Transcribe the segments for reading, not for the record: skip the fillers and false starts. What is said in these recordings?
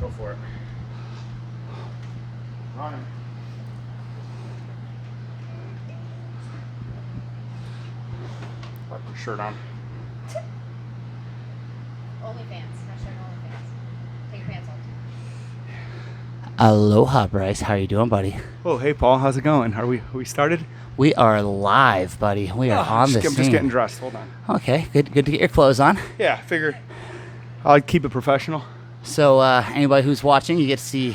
Go for it. Running. Put your shirt on. OnlyFans. Hashtag OnlyFans. Take your pants off. Aloha, Bryce. How are you doing, buddy? Oh, hey, Paul. How's it going? Are we started? We are live, buddy. We are on the scene. I'm just getting dressed. Hold on. Okay, good to get your clothes on. Yeah, figured I'd keep it professional. So, anybody who's watching, you get to see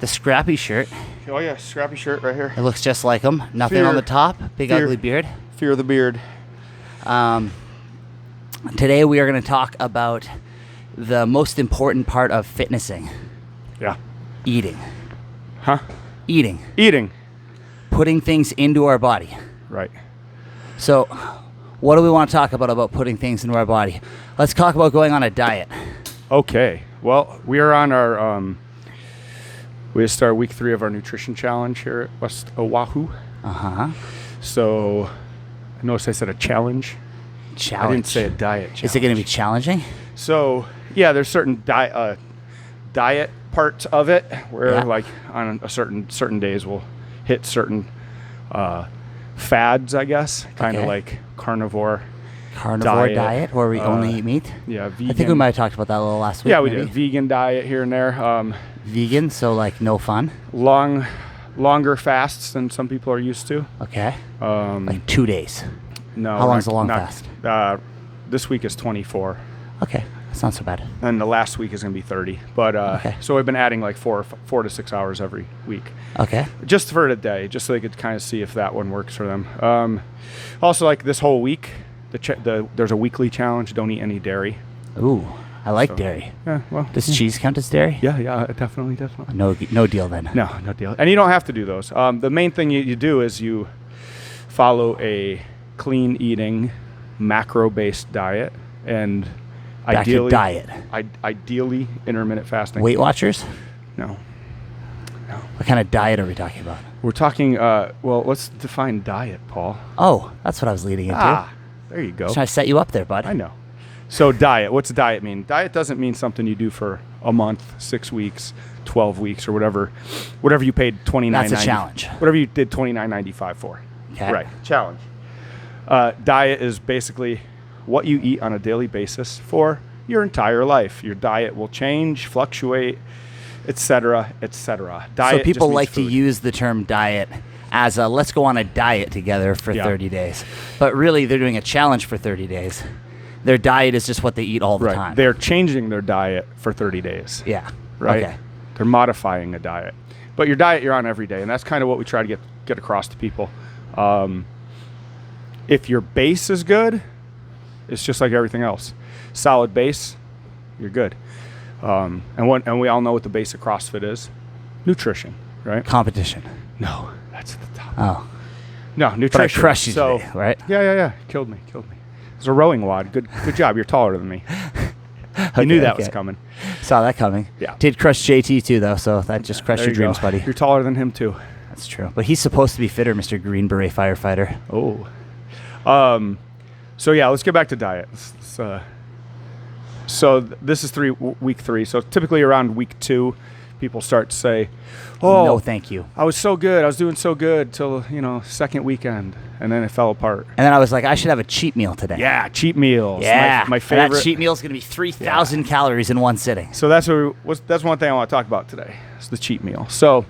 the Scrappy shirt. Oh, yeah, scrappy shirt right here. It looks just like him. Nothing on the top. Big ugly beard. Fear the beard. Today we are going to talk about the most important part of fitnessing. Yeah. Eating. Huh? Eating. Eating. Putting things into our body. Right. So, what do we want to talk about putting things into our body? Let's talk about going on a diet. Okay. Well, we are on our, we just started week 3 of our nutrition challenge here at West Oahu. Uh-huh. So, I noticed I said a challenge. I didn't say a diet challenge. Is it going to be challenging? So, yeah, there's certain diet parts of it where, like, on a certain days we'll hit certain fads, I guess, kind of like carnivore diet where we only eat meat. Yeah, vegan. I think we might have talked about that a little last week. Yeah, we maybe. did vegan diet here and there. Vegan, so like no fun. Longer fasts than some people are used to. Okay. Like 2 days. No. How long's the long fast? This week is 24. Okay, that's not so bad. And the last week is going to be 30. But okay. So we've been adding like 4 to 6 hours every week. Okay. Just for today, just so they could kind of see if that one works for them. Also, like this whole week, there's a weekly challenge. Don't eat any dairy. Ooh, I like dairy. Yeah. Well. Does cheese count as dairy? Yeah. Definitely. No deal then. No deal. And you don't have to do those. The main thing you do is you follow a clean eating, macro-based diet, and ideally intermittent fasting. Weight Watchers? No. What kind of diet are we talking about? We're talking, well, let's define diet, Paul. Oh, that's what I was leading into. There you go. Just trying to set you up there, bud. I know. So diet, what's diet mean? Diet doesn't mean something you do for a month, 6 weeks, 12 weeks, or whatever you paid $29.90. That's a challenge. Whatever you did $29.95 for. Okay. Right. Challenge. Diet is basically what you eat on a daily basis for your entire life. Your diet will change, fluctuate, etc., etc. So people like to use the term diet as a let's go on a diet together for 30 days. But really, they're doing a challenge for 30 days. Their diet is just what they eat all the time. They're changing their diet for 30 days. Yeah. Right? Okay. They're modifying a diet. But your diet you're on every day, and that's kind of what we try to get across to people. If your base is good, it's just like everything else. Solid base, you're good. And we all know what the base of CrossFit is. Nutrition, right? Competition. No, that's the top. Oh. No, nutrition. But I crushed you today, right? Yeah. Killed me. It's a rowing wad. Good job. You're taller than me. You knew that was coming. Saw that coming. Yeah. Did crush JT too, though, so that just crushed your dreams, buddy. You're taller than him, too. That's true. But he's supposed to be fitter, Mr. Green Beret firefighter. Oh. So, yeah, let's get back to diet. So this is week 3. So typically around week 2, people start to say, "Oh, no, thank you. I was so good. I was doing so good till second weekend, and then it fell apart." And then I was like, I should have a cheat meal today. Yeah, cheat meals. Yeah, my favorite. That cheat meal is going to be 3,000 calories in one sitting. So that's one thing I want to talk about today. It's the cheat meal. So,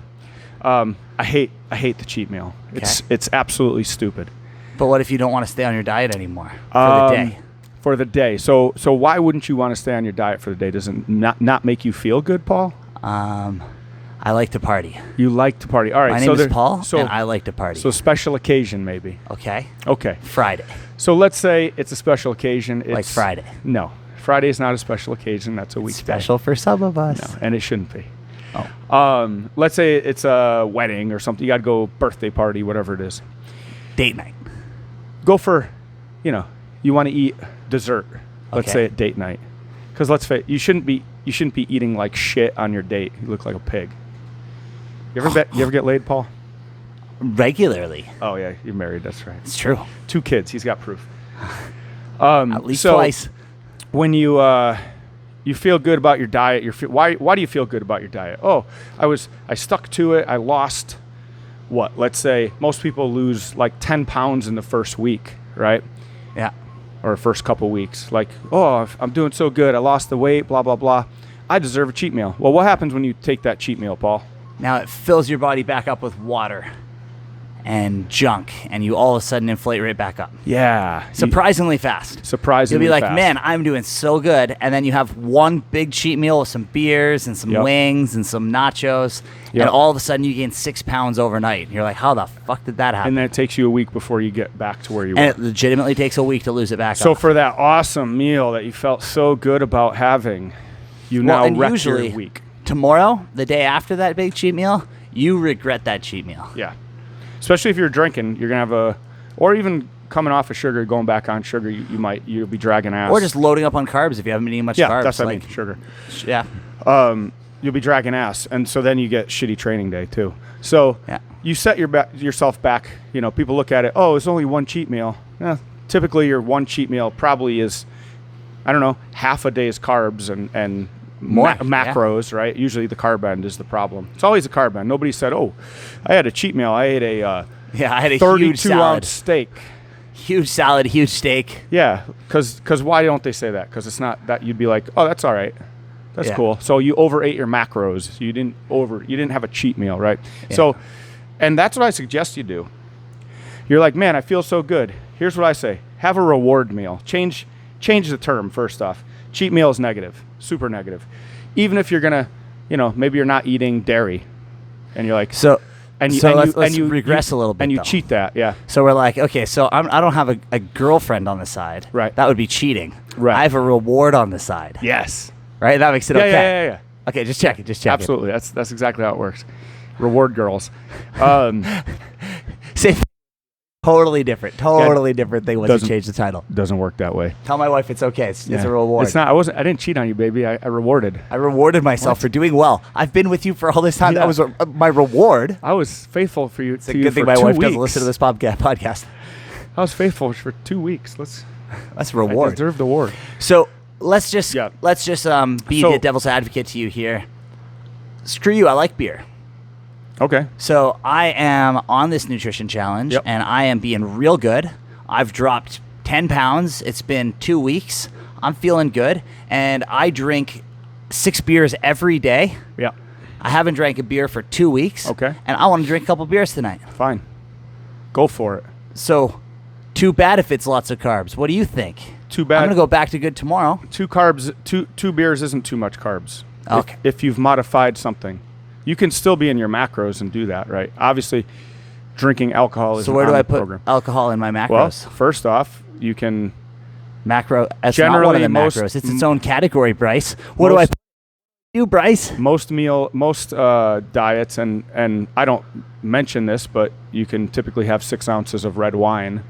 I hate the cheat meal. Okay. It's absolutely stupid. But what if you don't want to stay on your diet anymore for the day? For the day. So why wouldn't you want to stay on your diet for the day? Does it not make you feel good, Paul? I like to party. You like to party. All right. My name is Paul, and I like to party. So special occasion, maybe. Okay. Friday. So let's say it's a special occasion. It's like Friday. No. Friday is not a special occasion. That's a weekday. Special for some of us. No, and it shouldn't be. Oh. Let's say it's a wedding or something. You got to go birthday party, whatever it is. Date night. Go for, you want to eat dessert. Let's say at date night. Because let's face it, you shouldn't be eating like shit on your date. You look like a pig. You ever get laid, Paul? Regularly. Oh yeah, you're married. That's right. It's true. 2 kids. He's got proof. At least twice. When you you feel good about your diet. Why do you feel good about your diet? Oh, I stuck to it. I lost what? Let's say most people lose like 10 pounds in the first week, right? Yeah. Or first couple weeks. Like, oh, I'm doing so good. I lost the weight, blah, blah, blah. I deserve a cheat meal. Well, what happens when you take that cheat meal, Paul? Now it fills your body back up with water and junk, and you all of a sudden inflate right back up. Yeah. Surprisingly fast. Surprisingly You'll be like, fast. man, I'm doing so good. And then you have one big cheat meal with some beers and some wings and some nachos. Yep. And all of a sudden you gain 6 pounds overnight. And you're like, how the fuck did that happen? And then it takes you a week before you get back to where you were. And it legitimately takes a week to lose it back up. So for that awesome meal that you felt so good about having, you now wreck your week. Tomorrow, the day after that big cheat meal, you regret that cheat meal. Yeah. Especially if you're drinking, you're going to have or even coming off of sugar, going back on sugar, you'll be dragging ass. Or just loading up on carbs if you haven't been eating much carbs. Yeah, that's what I mean, sugar. Yeah. You'll be dragging ass. And so then you get shitty training day too. So you set yourself back, people look at it, oh, it's only one cheat meal. Typically your one cheat meal probably is, I don't know, half a day's carbs and macros, right? Usually the carb end is the problem. It's always a carb end. Nobody said, oh, I had a cheat meal. I ate a 32-ounce steak. Huge salad, huge steak. Yeah, because why don't they say that? Because it's not that you'd be like, oh, that's all right. That's cool. So you overate your macros. You didn't have a cheat meal, right? Yeah. So, and that's what I suggest you do. You're like, man, I feel so good. Here's what I say. Have a reward meal. Change the term first off. Cheat meal is negative, super negative. Even if you're gonna, maybe you're not eating dairy, and you're like, let's regress a little bit, and you though. cheat that, yeah. So we're like, okay, so I don't have a girlfriend on the side, right? That would be cheating, right? I have a reward on the side, yes, right? That makes it okay. Yeah. Okay, just check it. Absolutely, that's exactly how it works. Reward girls. Same. Totally different thing once you change the title. Doesn't work that way. Tell my wife it's okay. It's a reward. It's not. I didn't cheat on you, baby. I rewarded. I rewarded myself for doing well. I've been with you for all this time. Yeah. That was my reward. I was faithful for you. It's a good thing my wife doesn't listen to this podcast. I was faithful for 2 weeks. That's reward. I deserve the award. So let's just be the devil's advocate to you here. Screw you. I like beer. Okay. So I am on this nutrition challenge, and I am being real good. I've dropped 10 pounds. It's been 2 weeks. I'm feeling good, and I drink 6 beers every day. Yeah. I haven't drank a beer for 2 weeks. Okay. And I want to drink a couple beers tonight. Fine. Go for it. So, too bad if it's lots of carbs. What do you think? Too bad. I'm going to go back to good tomorrow. 2 beers isn't too much carbs. Okay. If you've modified something. You can still be in your macros and do that, right? Obviously, drinking alcohol is so where do I put program. Alcohol in my macros? Well, first off, you can macro. That's not one of the macros. It's its own category, Bryce. What do I do, Bryce? Most diets, and I don't mention this, but you can typically have 6 ounces of red wine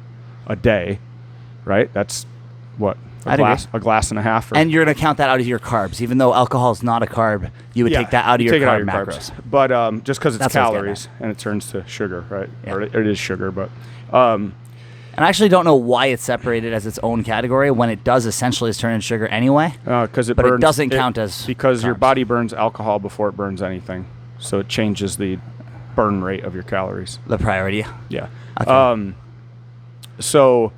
a day, right? That's what. A glass and a half. And you're going to count that out of your carbs. Even though alcohol is not a carb, you would take that out of your carb macros. But just because it's calories and it turns to sugar, right? Yeah. Or it is sugar, but... and I actually don't know why it's separated as its own category when it does essentially turn into sugar anyway. But it doesn't count as because carbs. Your body burns alcohol before it burns anything. So it changes the burn rate of your calories. The priority? Yeah. Okay. So...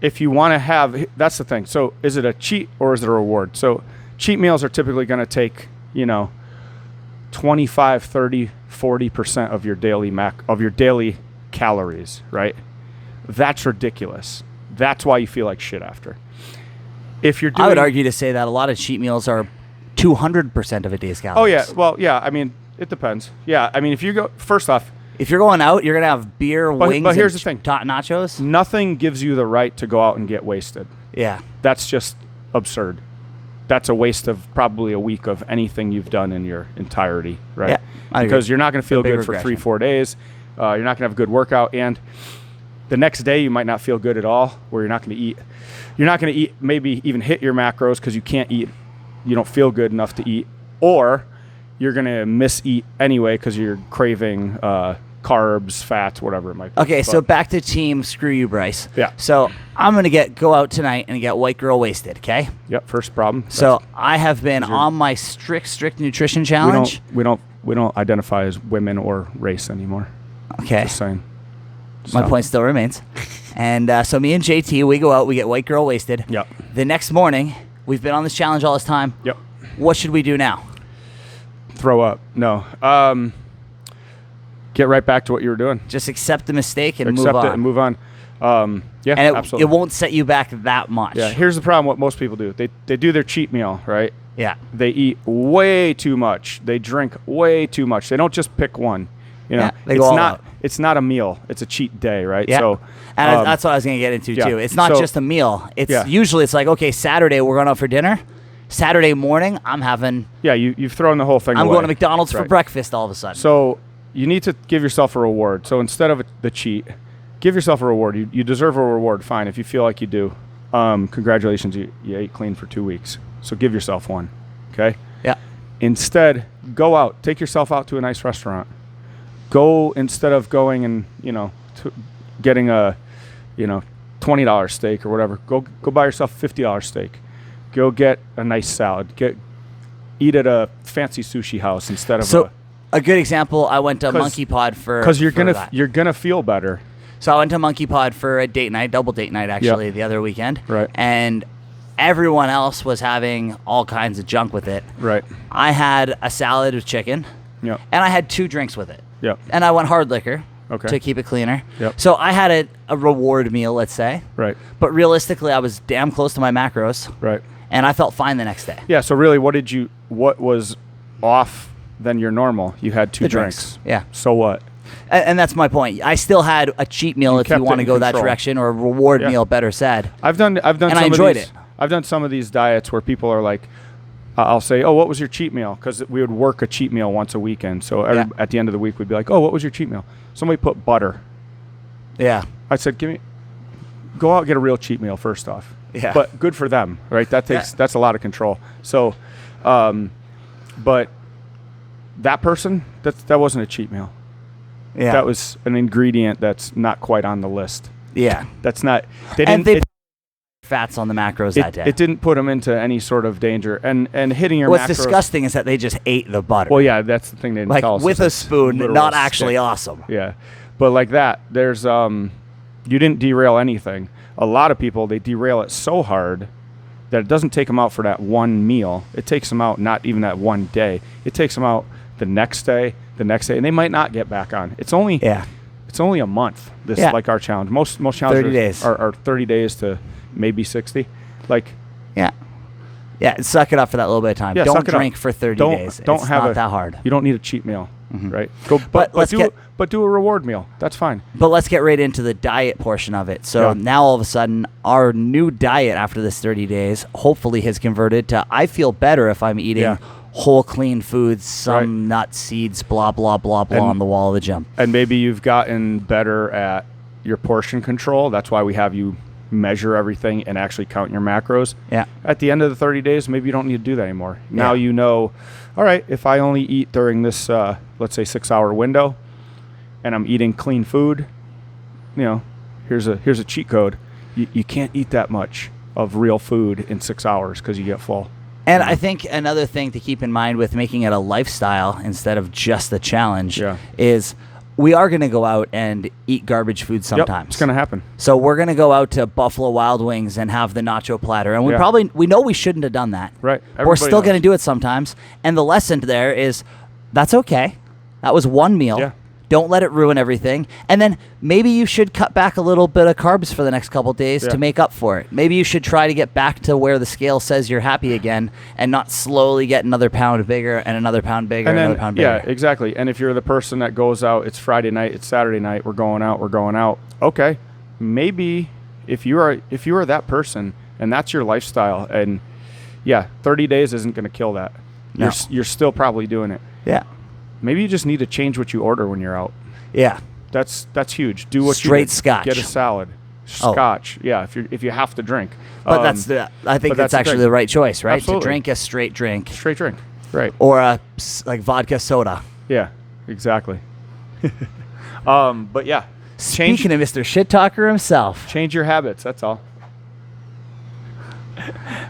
if you want to have, that's the thing. So is it a cheat or is it a reward? So cheat meals are typically going to take, 25, 30, 40% of your daily calories, right? That's ridiculous. That's why you feel like shit after. If you're doing, I would argue to say that a lot of cheat meals are 200% of a day's calories. Oh, yeah. Well, yeah. I mean, it depends. Yeah. I mean, if you go, first off, if you're going out, you're going to have beer, wings, but here's the thing. Nachos. Nothing gives you the right to go out and get wasted. Yeah. That's just absurd. That's a waste of probably a week of anything you've done in your entirety, right? Yeah, because you're not going to feel good for 3-4 days. You're not going to have a good workout. And the next day you might not feel good at all, where you're not going to eat. You're not going to eat, maybe even hit your macros because you can't eat. You don't feel good enough to eat. Or you're going to miss eat anyway because you're craving carbs, fats, whatever it might be. Okay, so back to team screw you, Bryce. Yeah. So I'm going to go out tonight and get white girl wasted, okay? Yep, first problem. So I have been on my strict nutrition challenge. We don't identify as women or race anymore. Okay. Just saying. My So. point still remains. And so me and JT, we go out, we get white girl wasted. Yep. The next morning, we've been on this challenge all this time. Yep. What should we do now? Throw up. No. Get right back to what you were doing. Just accept the mistake and Accept move on. it and move on. Yeah, And absolutely. it won't set you back that much. Yeah, here's the problem. What most people do, they do their cheat meal, right? Yeah. They eat way too much. They drink way too much. They don't just pick one. You know, Yeah, they go all out. It's not a meal. It's a cheat day, right? Yeah. So, And that's what I was going to get into yeah. too. It's not So- just a meal. It's Yeah. usually it's like, okay, Saturday we're going out for dinner. Saturday morning I'm having yeah, you've thrown the whole thing I'm away. going to McDonald's for Right. breakfast all of a sudden. So you need to give yourself a reward. So instead of the cheat, give yourself a reward. You deserve a reward. Fine, if you feel like you do. Congratulations, you ate clean for 2 weeks. So give yourself one. Okay. Yeah. Instead, go out. Take yourself out to a nice restaurant. Go instead of going and getting a $20 steak or whatever. Go buy yourself a $50 steak. Go get a nice salad. Eat at a fancy sushi house instead of So a good example, I went to 'Cause- Monkey Pod for because you're that. gonna feel better. So I went to Monkey Pod for a date night, double date night actually, the other weekend. Right. And everyone else was having all kinds of junk with it. Right. I had a salad with chicken, Yep. and I had 2 drinks with it. Yep. And I went hard liquor Okay. to keep it cleaner. Yep. So I had a reward meal, let's say. Right. But realistically, I was damn close to my macros, Right. and I felt fine the next day. Yeah. So really, what was off than your normal? You had 2 The drinks. Yeah. So what? And that's my point. I still had a cheat meal if kept you it want to in go that control. direction, or a reward Yeah. meal, better said. I've done And some I of enjoyed these, it. I've done some of these diets where people are like, I'll say, oh, what was your cheat meal? Because we would work a cheat meal once a weekend. So at the end of the week, we'd be like, oh, what was your cheat meal? Somebody put butter. Yeah. I said, go out and get a real cheat meal first off. Yeah. But good for them, right? That's a lot of control. So, but that person, that wasn't a cheat meal. Yeah. That was an ingredient that's not quite on the list. Yeah. That's not. They And didn't. they put fats on the macros that day. It didn't put them into any sort of danger. And hitting your What's macros. disgusting is that they just ate the butter. Well, yeah, that's the thing they didn't like tell us. with is a it's spoon, literal not actually stick. awesome. Yeah, but like that, there's you didn't derail anything. A lot of people, they derail it so hard that it doesn't take them out for that one meal. It takes them out not even that one day. It takes them out the next day, and they might not get back on. It's only a month. This like our challenge. Most challenges 30 days. are 30 days to maybe 60. Like Yeah, suck it up for that little bit of time. Yeah, Don't suck it up. drink for 30 Don't- days. don't It's have not a- that hard. you don't need a cheat meal, right? But let's do a reward meal. That's fine. But let's get right into the diet portion of it. So Yeah. now all of a sudden, our new diet after this 30 days hopefully has converted to I feel better if I'm eating Yeah. whole clean foods, some Right. nuts, seeds, blah, blah, blah, blah And- on the wall of the gym. And maybe you've gotten better at your portion control. That's why we have you measure everything and actually count your macros. Yeah. At the end of the 30 days, maybe you don't need to do that anymore. Now Yeah. you know, all right, if I only eat during this, let's say 6-hour window, and I'm eating clean food, here's a cheat code. You can't eat that much of real food in 6 hours because you get full. And I think another thing to keep in mind with making it a lifestyle instead of just a challenge is we are going to go out and eat garbage food sometimes. Yep, it's going to happen. So we're going to go out to Buffalo Wild Wings and have the nacho platter. And we know we shouldn't have done that. Right. We're Everybody still knows. going to do it sometimes. And the lesson there is that's okay. That was one meal. Yeah. Don't let it ruin everything. And then maybe you should cut back a little bit of carbs for the next couple of days to make up for it. Maybe you should try to get back to where the scale says you're happy again and not slowly get another pound bigger and another pound bigger and another pound bigger. Yeah, exactly. And if you're the person that goes out, it's Friday night, it's Saturday night, we're going out. Okay, maybe if you are that person and that's your lifestyle, and 30 days isn't going to kill that. No. You're still probably doing it. Yeah. Maybe you just need to change what you order when you're out. Yeah. That's huge. Do what Straight you do. scotch. Get a salad. Scotch. Yeah, if you have to drink. But I think that's actually the right choice, right? Absolutely. To drink a straight drink. Straight drink. Right. Or a like vodka soda. Yeah, exactly. But yeah, Speaking of Mr. Shit Talker himself. change your habits. That's all.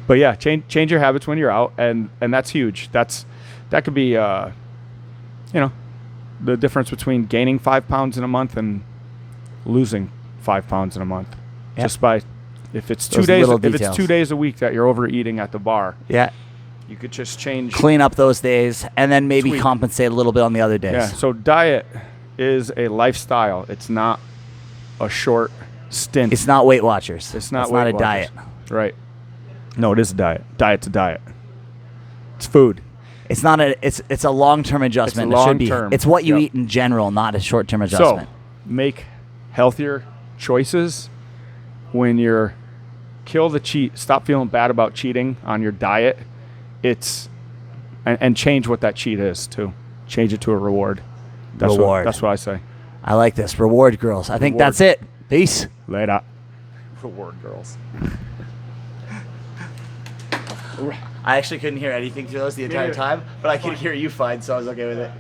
But yeah, change your habits when you're out, and that's huge. That could be the difference between gaining 5 pounds in a month and losing 5 pounds in a month. Yep. Just by if it's Those 2 days little if it's details. 2 days a week that you're overeating at the bar, Yeah. you could just change. Clean up those days and then maybe Tweak. compensate a little bit on the other days. Yeah. So diet is a lifestyle. It's not a short stint. It's not Weight Watchers. It's not It's not Weight a Watchers. diet. Right. No, it is a diet. Diet's a diet. It's food. It's not a. It's a long-term adjustment. It's a It should be. long-term. It's what you Yep. eat in general, not a short-term adjustment. So, make healthier choices when you're kill the cheat. Stop feeling bad about cheating on your diet. And change what that cheat is too. Change it to a reward. Reward. That's what I say. I like this. Reward girls. I think Reward. that's it. Peace. Later. Reward girls. I actually couldn't hear anything through those the entire neither. time, but I could hear you fine, so I was okay with it.